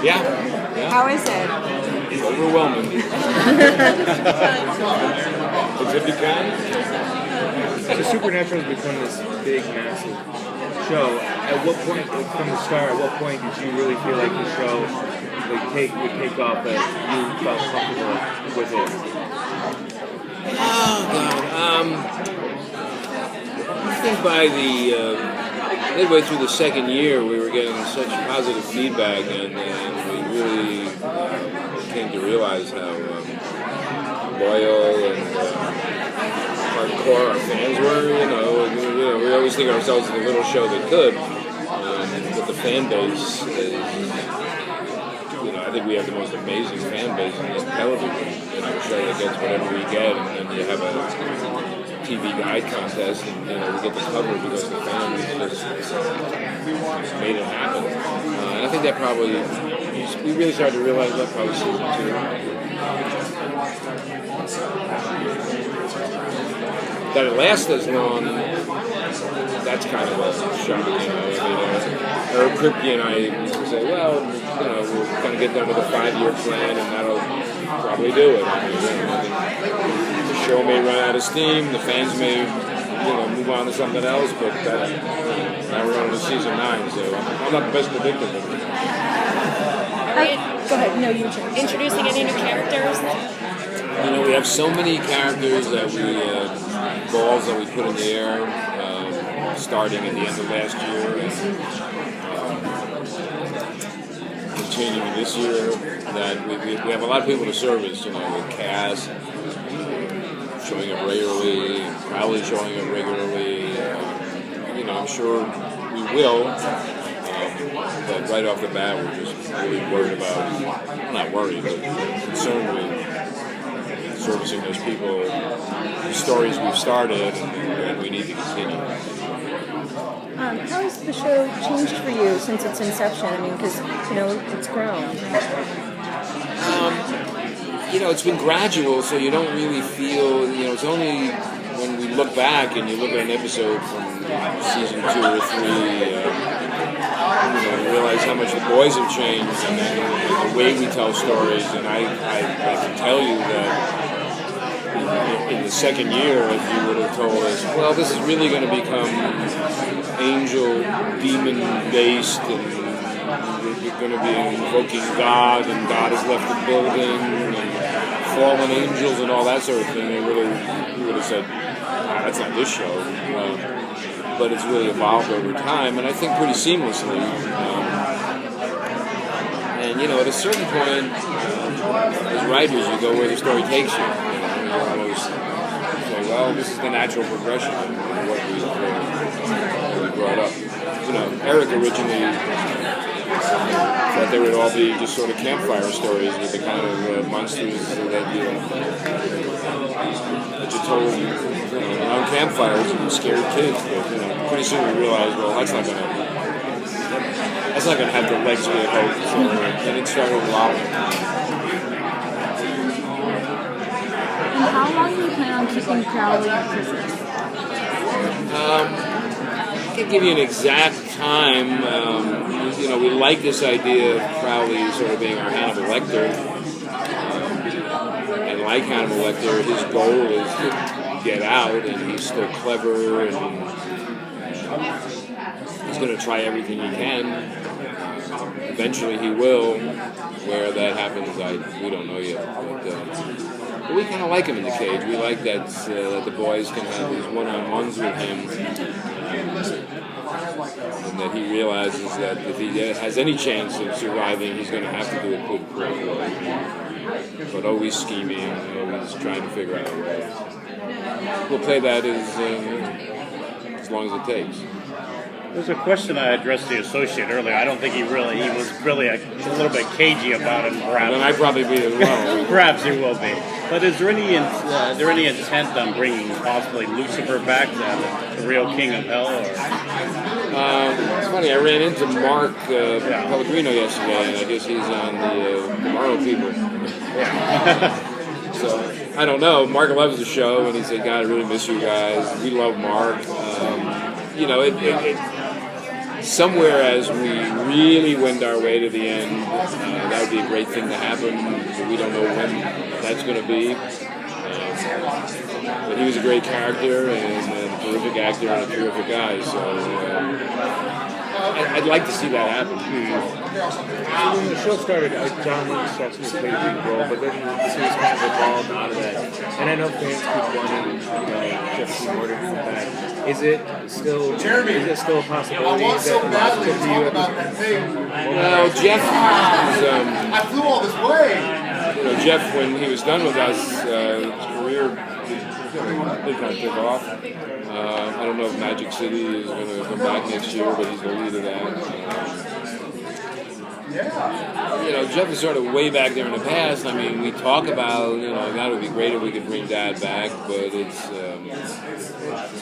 Yeah. How is it? It's overwhelming. As if you can. So Supernatural has become this big, massive show. At what point, from the start, at what point did you really feel like the show would take off, that you felt comfortable with it? Oh God. I think by the midway through the second year, we were getting such positive feedback, and we really came to realize how loyal and hardcore our fans were. We always think of ourselves as a little show that could, but the fan base is. I think we have the most amazing fan base in television. A show that gets whatever we get, and then you have a TV guide contest, and we get the coverage because the fans just made it happen. And I think that probably we really started to realize that probably season 2. That it lasts as long, that's kind of a shock. Eric Kripke and I used to say, well, we're going to get done with a 5-year plan, and that'll probably do it. The show may run out of steam, the fans may, move on to something else, but now we're on to season 9, so I'm not the best predictor of it. Go ahead. No, you too. Introducing any new characters? We have so many characters that balls that we put in the air, starting at the end of last year and continuing this year, that we have a lot of people to service, with Cass showing up regularly, and Crowley showing up regularly. I'm sure we will, but right off the bat, we're just really worried about, not worried, but concerned with servicing those people, the stories we've started, and we need to continue. How has the show changed for you since its inception? I mean, because, it's grown. It's been gradual, so you don't really feel, it's only when we look back and you look at an episode from season 2 or 3, you realize how much the boys have changed and the way we tell stories. And I can tell you that in the second year, if you would have told us, well, this is really going to become angel, demon-based, and you're going to be invoking God, and God has left the building, and fallen angels and all that sort of thing, you would have said, that's not this show. But it's really evolved over time, and I think pretty seamlessly. And at a certain point, as writers, you go where the story takes you. You almost say, well, this is the natural progression of what we brought up. Eric originally thought they would all be just sort of campfire stories with the kind of monsters that you told around campfires and scared kids. But pretty soon we realized, well, that's not going to have the legs we had hoped. So then it started evolving. And how long do you plan on keeping Crowley in prison? I can't give you an exact time. We like this idea of Crowley sort of being our Hannibal Lecter. And like Hannibal Lecter, his goal is to get out, and he's still clever, and he's going to try everything he can. Eventually he will. Where that happens, we don't know yet. But we kind of like him in the cage. We like that the boys can have these one-on-ones with him. And that he realizes that if he has any chance of surviving, he's going to have to do it good way. But always scheming, always trying to figure out a way. We'll play that as long as it takes. There's a question I addressed the associate earlier. I don't think he was really a little bit cagey about it. Perhaps. Then I'd probably be as well. Perhaps he will be. But is there any intent on bringing possibly Lucifer back, the real king of hell? Or? It's funny. I ran into Mark Pellegrino yesterday, and I guess he's on the Tomorrow People. Yeah. So I don't know. Mark loves the show, and he said, "God, I really miss you guys." We love Mark. somewhere as we really wend our way to the end, that would be a great thing to happen. But we don't know when that's going to be. But he was a great character and a terrific actor and a terrific guy. So I'd like to see that happen. So when the show started, John Lee Sexton played a big role, but then the series kind of evolved out of that. And I know fans keep wanting, Jeff Morgan to come back. Is it still a possibility? Is that possible for you at this point? Well, Jeff I flew all this way. Jeff, when he was done with us, his career did kind of take off. I don't know if Magic City is going to come back next year, but he's the lead of that. Jeff is sort of way back there in the past. I mean, we talk about, that would be great if we could bring Dad back, but it's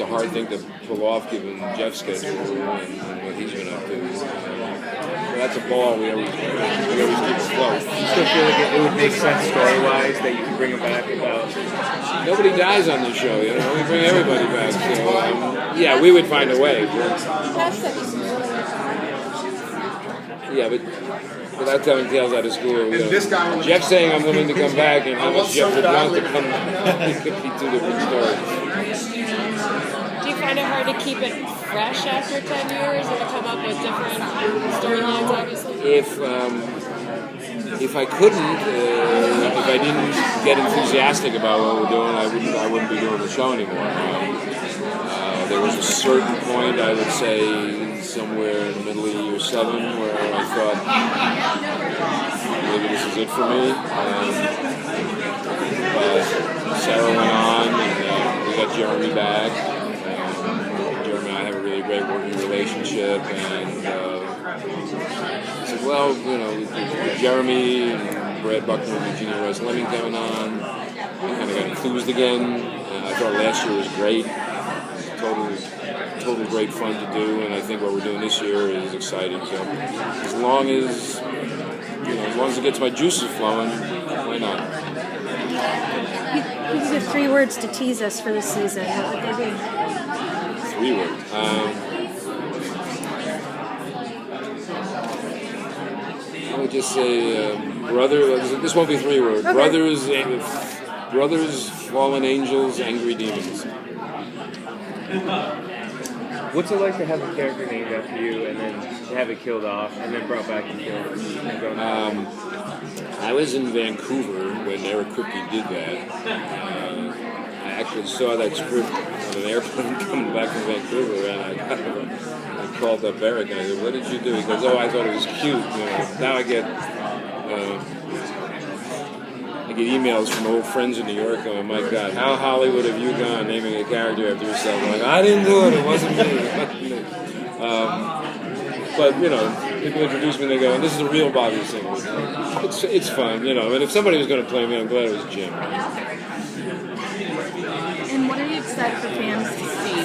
a hard thing to pull off given Jeff's schedule and what he's been up to. That's a ball we always keep afloat. You still feel like it would make sense story-wise that you can bring him back without... Nobody dies on this show, We bring everybody back. So, yeah, we would find a way. Yeah, but without telling tales out of school, Jeff saying I'm willing to come back and how much Jeff would want to come back, it could be two different stories. Do you find it hard to keep it fresh after 10 years and to come up with different storylines, obviously? If I couldn't, if I didn't get enthusiastic about what we're doing, I wouldn't be doing the show anymore. There was a certain point, I would say, somewhere in the middle of year 7, where I thought maybe this is it for me. Sarah went on, and we got Jeremy back. Jeremy and I have a really great working relationship, and I said, well, with Jeremy and Brad Buckner and Eugenia Rice Leming coming on, I kind of got enthused again. I thought last year was great. Total great fun to do, and I think what we're doing this year is exciting. So as long as it gets my juices flowing, why not? You can give 3 words to tease us for this season. What would they be? 3 words. I would just say, brother. This won't be 3 words. Okay. Brothers, fallen angels, angry demons. What's it like to have a character named after you and then to have it killed off and then brought back and killed? I was in Vancouver when Eric Kripke did that. I actually saw that script on an airplane coming back from Vancouver, and I called up Eric and I said, "What did you do?" He goes, "Oh, I thought it was cute." Now I get emails from old friends in New York going, "My God, how Hollywood have you gone naming a character after yourself?" I'm like, "I didn't do it. It wasn't me." But people introduce me and they go, "This is a real Bobby Singer." It's fun, And if somebody was going to play me, I'm glad it was Jim. And what are you excited for fans to see?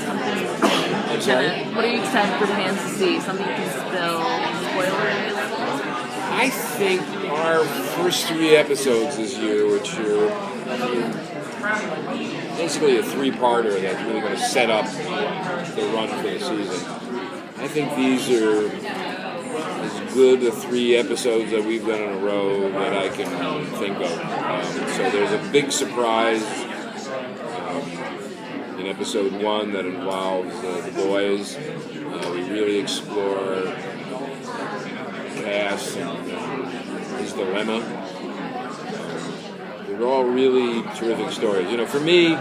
What are you excited for fans to see? Something you can spill? Spoiler? I think our first 3 episodes this year, which are basically a 3-parter that's really going to set up the run for the season. I think these are as good a 3 episodes that we've done in a row that I can think of. So there's a big surprise in episode 1 that involves the boys. We really explore Cass and his dilemma. They're all really terrific stories. For me,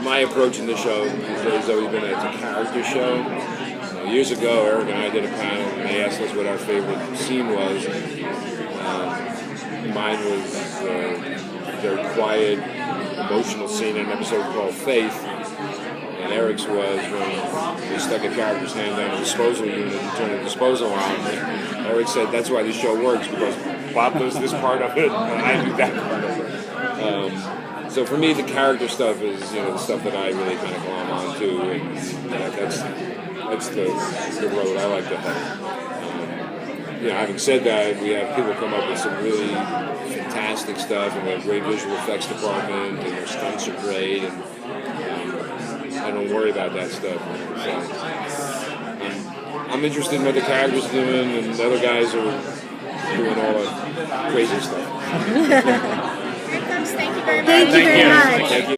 my approach in the show has always been it's a character show. Years ago, Eric and I did a panel, and they asked us what our favorite scene was. Mine was a very quiet, emotional scene in an episode called Faith. And Eric's was when we stuck a character's hand down a disposal unit and turned the disposal on. And Eric said that's why this show works, because Bob does this part of it and I do that part of it. So for me, the character stuff is the stuff that I really kind of glom on to, and that's the road I like to have. Having said that, we have people come up with some really fantastic stuff, and we have a great visual effects department, and their stunts are great, and I don't worry about that stuff. So I'm interested in what the characters are doing, and the other guys are doing all the crazy stuff. Thank you very much. Thank you.